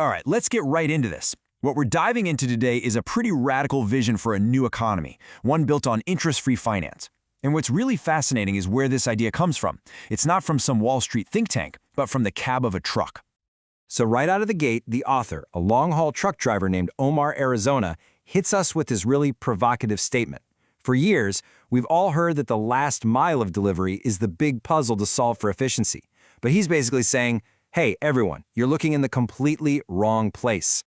All right, let's get right into this. What we're diving into today is a pretty radical vision for a new economy, one built on interest-free finance. And what's really fascinating is where this idea comes from. It's not from some Wall Street think tank, but from the cab of a truck. So right out of the gate, the author, a long-haul truck driver named Omar Arizona, hits us with this really provocative statement. For years, we've all heard that the last mile of delivery is the big puzzle to solve for efficiency. But he's basically saying, hey, everyone, you're looking in the completely wrong place.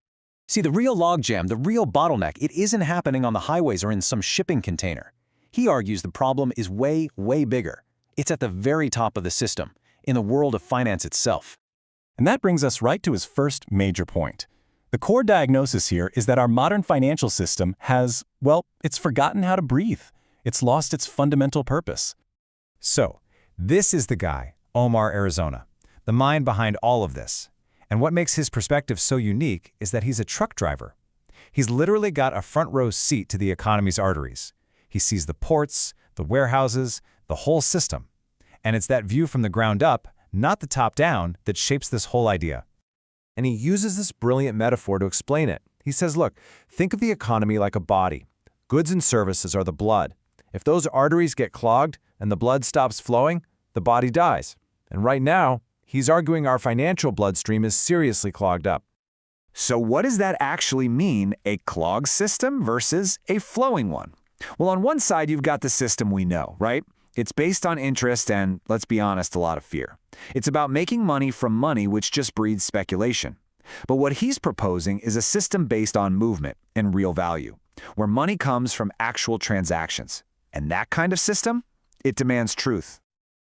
See, the real logjam, the real bottleneck, it isn't happening on the highways or in some shipping container. He argues the problem is way, way bigger. It's at the very top of the system, in the world of finance itself. And that brings us right to his first major point. The core diagnosis here is that our modern financial system has, well, it's forgotten how to breathe. It's lost its fundamental purpose. So, this is the guy, Omar Arizona, the mind behind all of this. And what makes his perspective so unique is that he's a truck driver. He's literally got a front row seat to the economy's arteries. He sees the ports, the warehouses, the whole system. And it's that view from the ground up, not the top down, that shapes this whole idea. And he uses this brilliant metaphor to explain it. He says, look, think of the economy like a body. Goods and services are the blood. If those arteries get clogged and the blood stops flowing, the body dies. And right now, he's arguing our financial bloodstream is seriously clogged up. So what does that actually mean, a clogged system versus a flowing one? Well, on one side, you've got the system we know, right? It's based on interest and, let's be honest, a lot of fear. It's about making money from money, which just breeds speculation. But what he's proposing is a system based on movement and real value, where money comes from actual transactions. And that kind of system, it demands truth.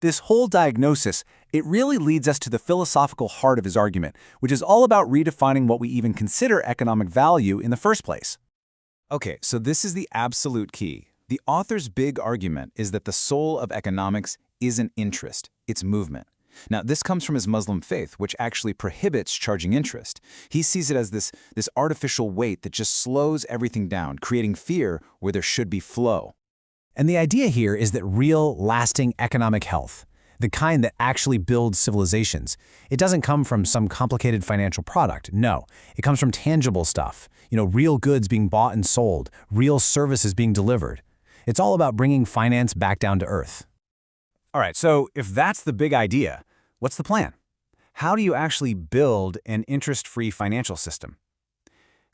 This whole diagnosis, it really leads us to the philosophical heart of his argument, which is all about redefining what we even consider economic value in the first place. Okay, so this is the absolute key. The author's big argument is that the soul of economics isn't interest, it's movement. Now, this comes from his Muslim faith, which actually prohibits charging interest. He sees it as this artificial weight that just slows everything down, creating fear where there should be flow. And the idea here is that real, lasting economic health, the kind that actually builds civilizations, it doesn't come from some complicated financial product. No, it comes from tangible stuff. Real goods being bought and sold, real services being delivered. It's all about bringing finance back down to earth. All right, so if that's the big idea, what's the plan? How do you actually build an interest-free financial system?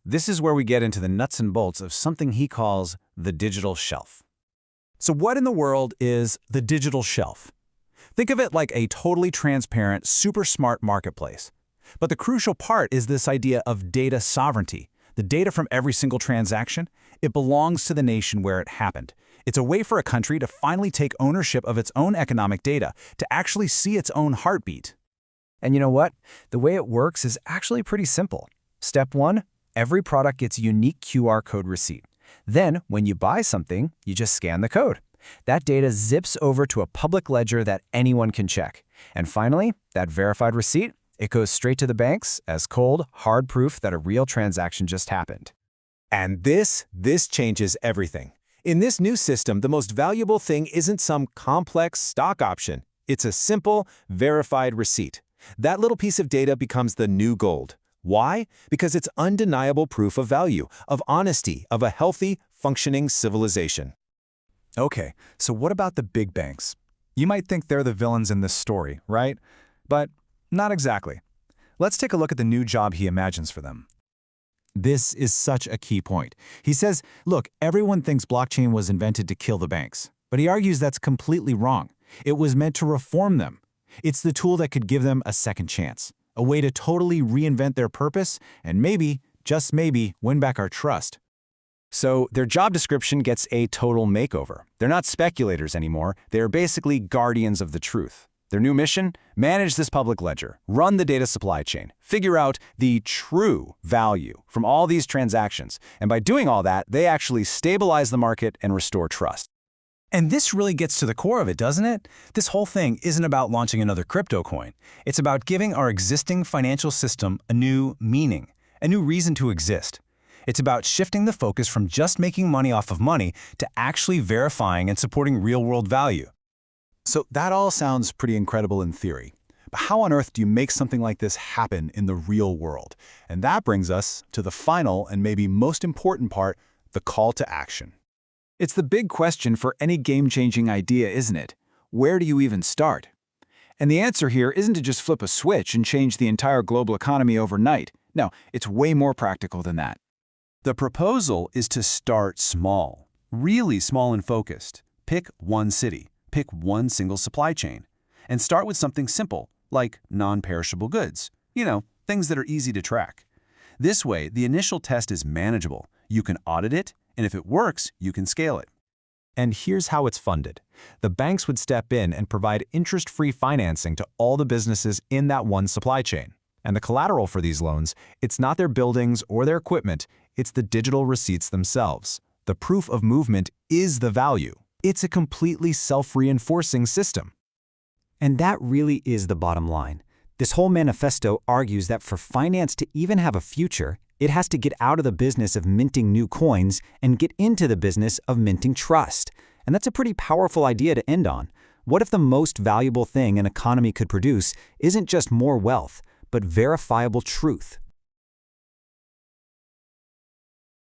This is where we get into the nuts and bolts of something he calls the digital shelf. So what in the world is the digital shelf? Think of it like a totally transparent, super smart marketplace. But the crucial part is this idea of data sovereignty. The data from every single transaction, it belongs to the nation where it happened. It's a way for a country to finally take ownership of its own economic data, to actually see its own heartbeat. And you know what? The way it works is actually pretty simple. Step 1, every product gets a unique QR code receipt. Then, when you buy something, you just scan the code. That data zips over to a public ledger that anyone can check. And finally, that verified receipt, it goes straight to the banks as cold, hard proof that a real transaction just happened. And this changes everything. In this new system, the most valuable thing isn't some complex stock option. It's a simple, verified receipt. That little piece of data becomes the new gold. Why? Because it's undeniable proof of value, of honesty, of a healthy, functioning civilization. Okay, so what about the big banks? You might think they're the villains in this story, right? But not exactly. Let's take a look at the new job he imagines for them. This is such a key point. He says, look, everyone thinks blockchain was invented to kill the banks, but he argues that's completely wrong. It was meant to reform them. It's the tool that could give them a second chance, a way to totally reinvent their purpose and maybe, just maybe, win back our trust. So their job description gets a total makeover. They're not speculators anymore. They're basically guardians of the truth. Their new mission? Manage this public ledger, run the data supply chain, figure out the true value from all these transactions. And by doing all that, they actually stabilize the market and restore trust. And this really gets to the core of it, doesn't it? This whole thing isn't about launching another crypto coin. It's about giving our existing financial system a new meaning, a new reason to exist. It's about shifting the focus from just making money off of money to actually verifying and supporting real-world value. So that all sounds pretty incredible in theory. But how on earth do you make something like this happen in the real world? And that brings us to the final and maybe most important part, the call to action. It's the big question for any game-changing idea, isn't it? Where do you even start? And the answer here isn't to just flip a switch and change the entire global economy overnight. No, it's way more practical than that. The proposal is to start small, really small and focused. Pick one city, pick one single supply chain, and start with something simple, like non-perishable goods. Things that are easy to track. This way, the initial test is manageable. You can audit it, and if it works, you can scale it. And here's how it's funded. The banks would step in and provide interest-free financing to all the businesses in that one supply chain. And the collateral for these loans, it's not their buildings or their equipment, it's the digital receipts themselves. The proof of movement is the value. It's a completely self-reinforcing system. And that really is the bottom line. This whole manifesto argues that for finance to even have a future, it has to get out of the business of minting new coins and get into the business of minting trust. And that's a pretty powerful idea to end on. What if the most valuable thing an economy could produce isn't just more wealth, but verifiable truth?